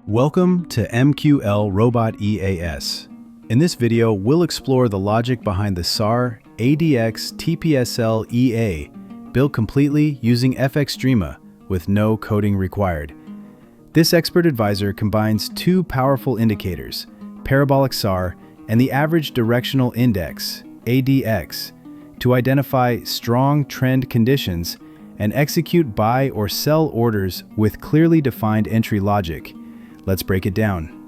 Welcome to MQLrobotEAs. In this video, we'll explore the logic behind the Psar ADX TPSL EA, built completely using FXdreema with no coding required. This expert advisor combines two powerful indicators, Parabolic SAR and the average Directional Index, ADX, to identify strong trend conditions and execute buy or sell orders with clearly defined entry logic. Let's break it down.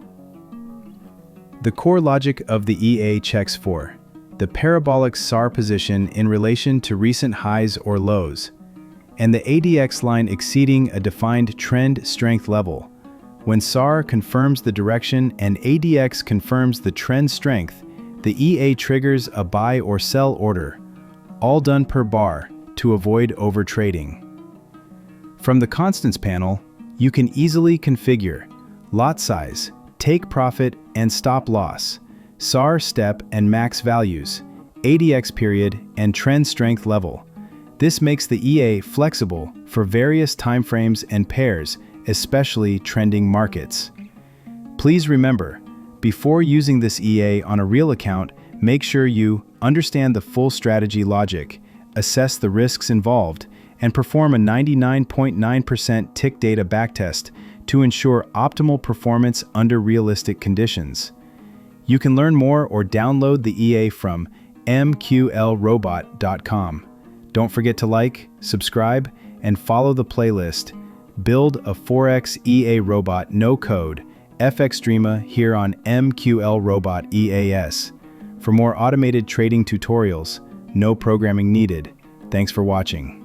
The core logic of the EA checks for the parabolic SAR position in relation to recent highs or lows, and the ADX line exceeding a defined trend strength level. When SAR confirms the direction and ADX confirms the trend strength, the EA triggers a buy or sell order, all done per bar to avoid overtrading. From the constants panel, you can easily configure lot size, take profit and stop loss, SAR step and max values, ADX period and trend strength level. This makes the EA flexible for various timeframes and pairs, especially trending markets. Please remember, before using this EA on a real account, make sure you understand the full strategy logic, assess the risks involved, and perform a 99.9% tick data backtest to ensure optimal performance under realistic conditions. You can learn more or download the EA from MQLrobot.com. Don't forget to like, subscribe, and follow the playlist Build a Forex EA Robot No Code FXdreema here on MqlrobotEAs. For more automated trading tutorials, no programming needed. Thanks for watching.